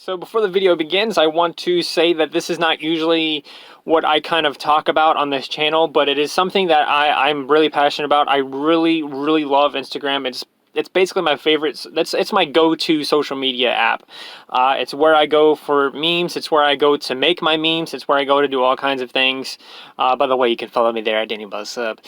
So before the video begins, I want to say that this is not usually what I kind of talk about on this channel, but it is something that I'm really passionate about. I really love Instagram. It's basically my favorite. It's my go-to social media app. It's where I go for memes. It's where I go to make my memes. It's where I go to do all kinds of things. By the way, you can follow me there at Danny Buzzsub.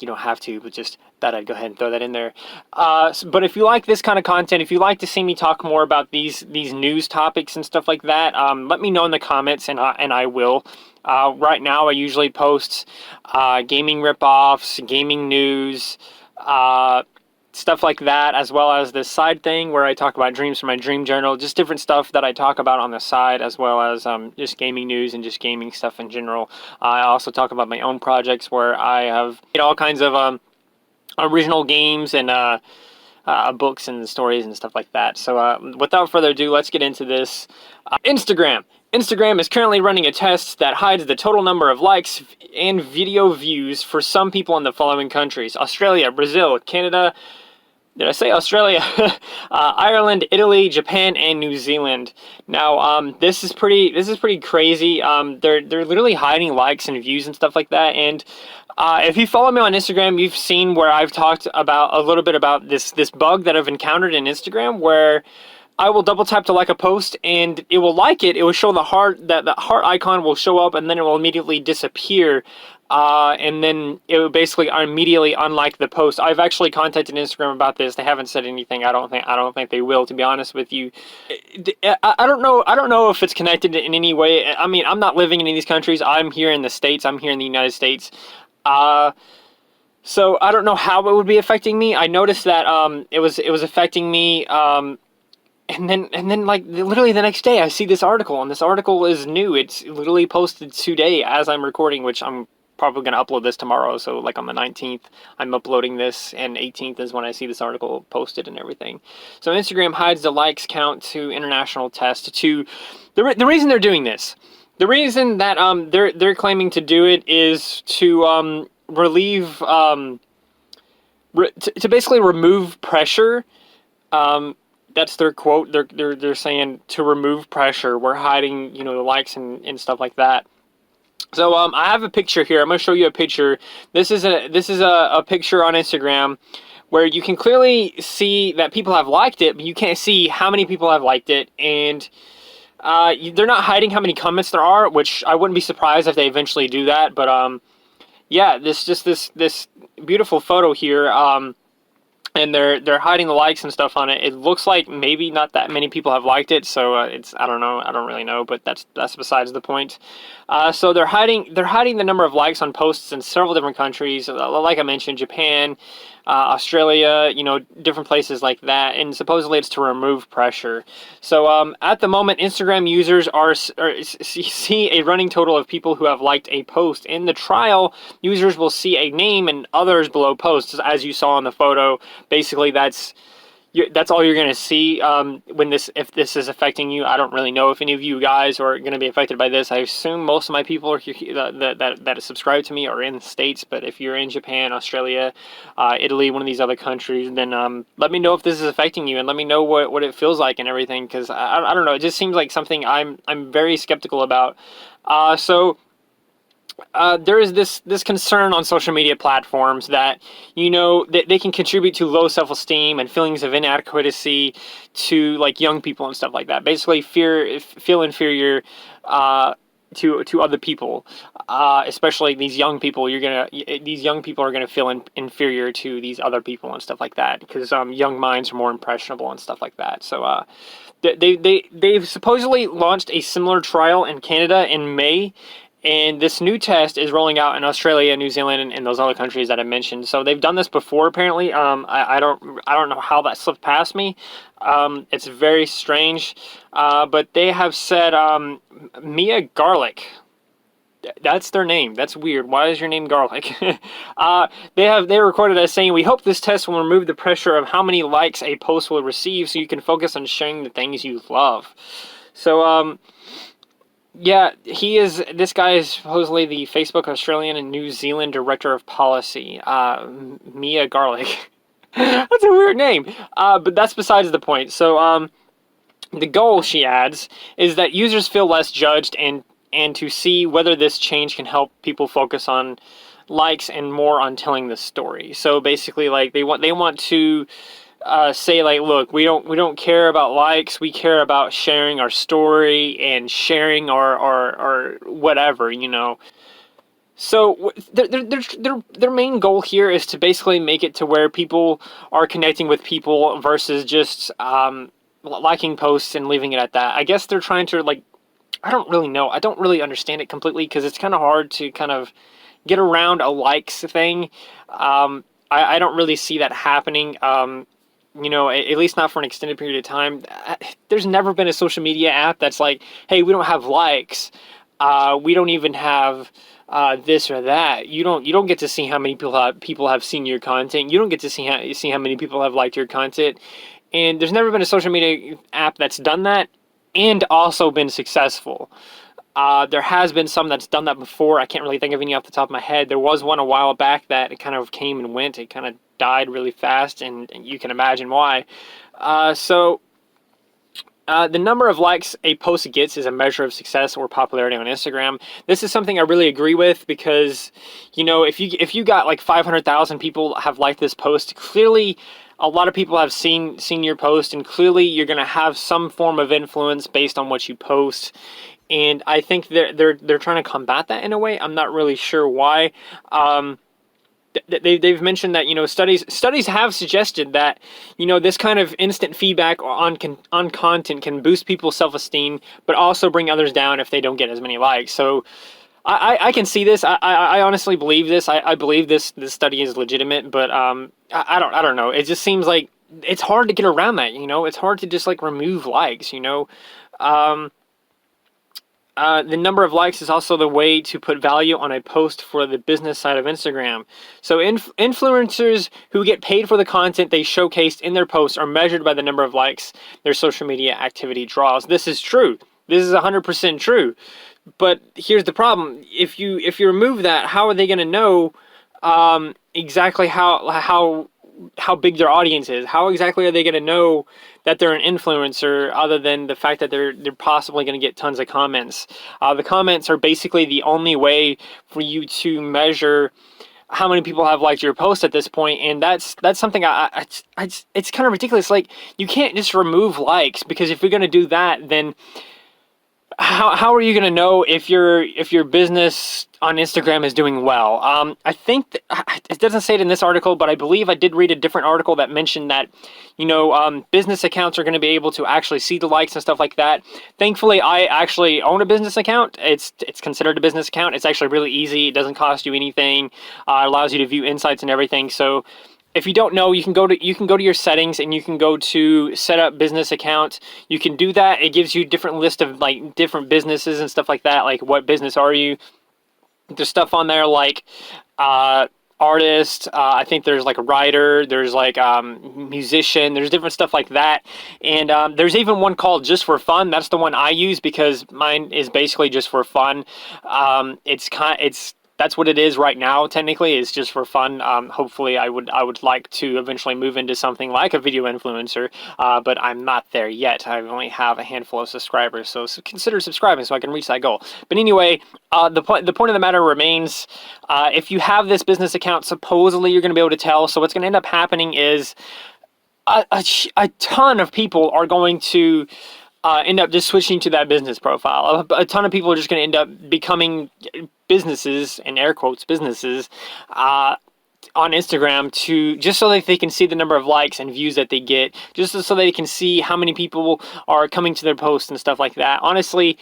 You don't have to, but just thought I'd go ahead and throw that in there. But if you like this kind of content, if you like to see me talk more about these news topics and stuff like that, let me know in the comments, and I will. Right now, I usually post gaming ripoffs, gaming news, stuff like that, as well as this side thing where I talk about dreams from my dream journal, just different stuff that I talk about on the side, as well as just gaming news and just gaming stuff in general. I also talk about my own projects where I have all kinds of original games and books and stories and stuff like that. So without further ado, let's get into this. Instagram. Instagram is currently running a test that hides the total number of likes and video views for some people in the following countries: Australia, Brazil, Canada. Did I say Australia? Ireland, Italy, Japan, and New Zealand. Now, this is pretty crazy. They're literally hiding likes and views and stuff like that. And if you follow me on Instagram, you've seen where I've talked about a little bit about this bug that I've encountered in Instagram, where I will double tap to like a post and it will like it. It will show the heart, that the heart icon will show up, and then it will immediately disappear. And then it would basically immediately unlike the post. I've actually contacted Instagram about this. They haven't said anything. I don't think they will, to be honest with you. I don't know if it's connected in any way. I mean, I'm not living in any of these countries. I'm here in the States. I'm here in the United States. So I don't know how it would be affecting me. I noticed that it was affecting me. And then like literally the next day I see this article, and this article is new. It's literally posted today as I'm recording, which I'm probably going to upload this tomorrow. So like on the 19th, I'm uploading this, and 18th is when I see this article posted and everything. So Instagram hides the likes count to international test. To the reason they're doing this, the reason that they're claiming to do it is to relieve to basically remove pressure. That's their quote. They're saying to remove pressure. We're hiding, the likes and stuff like that. So I have a picture here. I'm going to show you a picture. This is a picture on Instagram where you can clearly see that people have liked it, but you can't see how many people have liked it. And they're not hiding how many comments there are, which I wouldn't be surprised if they eventually do that. But yeah, this beautiful photo here. And they're hiding the likes and stuff on it. It looks like maybe not that many people have liked it, so I don't know. I don't really know, but that's besides the point. So they're hiding the number of likes on posts in several different countries, like I mentioned, Japan, Australia, different places like that, and supposedly it's to remove pressure. So at the moment, Instagram users see a running total of people who have liked a post. In the trial, users will see a name and others below posts, as you saw in the photo. Basically, that's all you're going to see if this is affecting you. I don't really know if any of you guys are going to be affected by this. I assume most of my people are that subscribe to me are in the States, but if you're in Japan, Australia, Italy, one of these other countries, then let me know if this is affecting you, and let me know what it feels like and everything, because I don't know. It just seems like something I'm very skeptical about. There is this concern on social media platforms that they can contribute to low self-esteem and feelings of inadequacy to like young people and stuff like that. Basically, feel inferior to other people, especially these young people. These young people are gonna feel inferior to these other people and stuff like that, because young minds are more impressionable and stuff like that. So they've supposedly launched a similar trial in Canada in May. And this new test is rolling out in Australia, New Zealand, and those other countries that I mentioned. So they've done this before, apparently. I don't know how that slipped past me. It's very strange. But they have said Mia Garlic. That's their name. That's weird. Why is your name Garlic? They recorded as saying, "We hope this test will remove the pressure of how many likes a post will receive, so you can focus on sharing the things you love." So yeah, this guy is supposedly the Facebook Australian and New Zealand Director of Policy, Mia Garlic. That's a weird name, but that's besides the point. So The goal, she adds, is that users feel less judged and to see whether this change can help people focus on likes and more on telling the story. So basically, like they want to say like, look, we don't care about likes. We care about sharing our story and sharing our whatever, you know. So their main goal here is to basically make it to where people are connecting with people versus just liking posts and leaving it at that. I guess they're trying to like, I don't really know. I don't really understand it completely because it's kind of hard to kind of get around a likes thing. I don't really see that happening. You know, at least not for an extended period of time. There's never been a social media app that's like, hey, we don't have likes. We don't even have this or that. You don't get to see how many people have seen your content. You don't get to see how many people have liked your content. And there's never been a social media app that's done that and also been successful. There has been some that's done that before. I can't really think of any off the top of my head. There was one a while back that it kind of came and went. It kind of died really fast, and you can imagine why. The number of likes a post gets is a measure of success or popularity on Instagram. This is something I really agree with because, you know, if you got like 500,000 people have liked this post, clearly a lot of people have seen your post, and clearly you're going to have some form of influence based on what you post. And I think they're trying to combat that in a way. I'm not really sure why. They've mentioned that, you know, studies have suggested that, you know, this kind of instant feedback on content can boost people's self-esteem, but also bring others down if they don't get as many likes. So I can see this. I honestly believe this. I believe this study is legitimate, but I don't know. It just seems like it's hard to get around that. You know, it's hard to just like remove likes. You know. The number of likes is also the way to put value on a post for the business side of Instagram. So influencers who get paid for the content they showcased in their posts are measured by the number of likes their social media activity draws. This is true. This is 100% true. But here's the problem. If you remove that, how are they going to know exactly how big their audience is? How exactly are they going to know that they're an influencer other than the fact that they're possibly going to get tons of comments? The comments are basically the only way for you to measure how many people have liked your post at this point, and that's something it's kind of ridiculous. Like, you can't just remove likes, because if you're going to do that, then how are you going to know if your business on Instagram is doing well? I think it doesn't say it in this article, but I believe I did read a different article that mentioned that, you know, business accounts are going to be able to actually see the likes and stuff like that. Thankfully, I actually own a business account. It's considered a business account. It's actually really easy. It doesn't cost you anything. It allows you to view insights and everything. So if you don't know, you can go to your settings and you can go to set up business account. You can do that. It gives you different list of like different businesses and stuff like that. Like, what business are you? There's stuff on there like artist. I think there's like a writer. There's like musician. There's different stuff like that. And there's even one called Just for Fun. That's the one I use because mine is basically just for fun. That's what it is right now. Technically, it's just for fun. Hopefully, I would like to eventually move into something like a video influencer, but I'm not there yet. I only have a handful of subscribers, so consider subscribing so I can reach that goal. But anyway, the point of the matter remains: if you have this business account, supposedly you're going to be able to tell. So what's going to end up happening is a ton of people are going to end up just switching to that business profile. A ton of people are just going to end up becoming businesses, in air quotes, businesses, on Instagram, to just so that they can see the number of likes and views that they get, just so they can see how many people are coming to their posts and stuff like that. Honestly,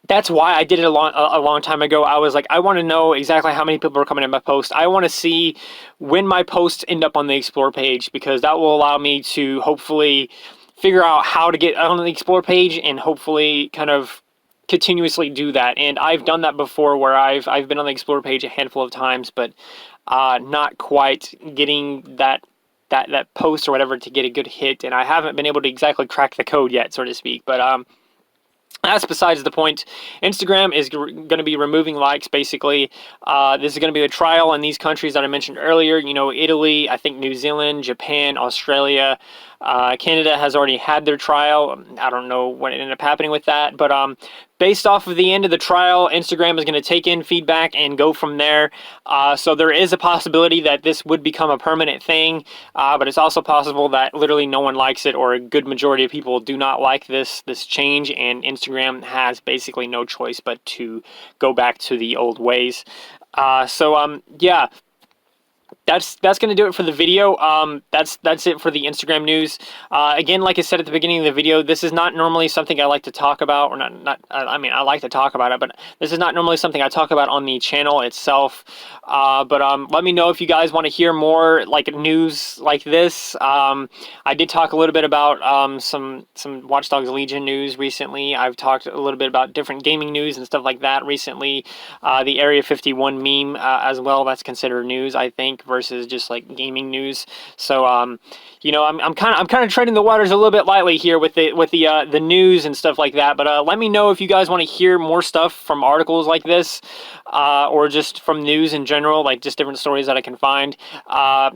that's why I did it a long time ago. I was like, I want to know exactly how many people are coming to my post. I want to see when my posts end up on the Explore page, because that will allow me to hopefully figure out how to get on the Explore page and hopefully kind of continuously do that. And I've done that before, where I've been on the Explore page a handful of times, but not quite getting that post or whatever to get a good hit. And I haven't been able to exactly crack the code yet, so to speak. But That's besides the point. Instagram is going to be removing likes, basically. This is going to be a trial in these countries that I mentioned earlier. You know, Italy, I think New Zealand, Japan, Australia, Canada has already had their trial. I don't know what ended up happening with that, but based off of the end of the trial, Instagram is going to take in feedback and go from there. So there is a possibility that this would become a permanent thing, but it's also possible that literally no one likes it, or a good majority of people do not like this change, and Instagram has basically no choice but to go back to the old ways. Yeah, that's going to do it for the video. That's it for the Instagram news. Again, like I said at the beginning of the video, this is not normally something I like to talk about, or not. I mean, I like to talk about it, but this is not normally something I talk about on the channel itself. Let me know if you guys want to hear more like news like this. I did talk a little bit about some Watch Dogs Legion news recently. I've talked a little bit about different gaming news and stuff like that recently. The Area 51 meme as well. That's considered news, I think, versus just like gaming news. So you know, I'm kind of treading the waters a little bit lightly here with the news and stuff like that. But let me know if you guys want to hear more stuff from articles like this, or just from news in general, like just different stories that I can find. Well,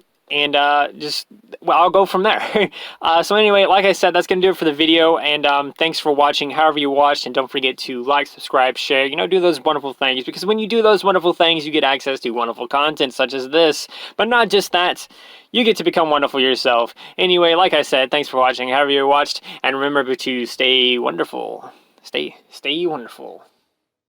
I'll go from there. So anyway, like I said, that's going to do it for the video, and thanks for watching however you watched, and don't forget to like, subscribe, share, you know, do those wonderful things, because when you do those wonderful things, you get access to wonderful content such as this, but not just that, you get to become wonderful yourself. Anyway, like I said, thanks for watching however you watched, and remember to stay wonderful. Stay wonderful.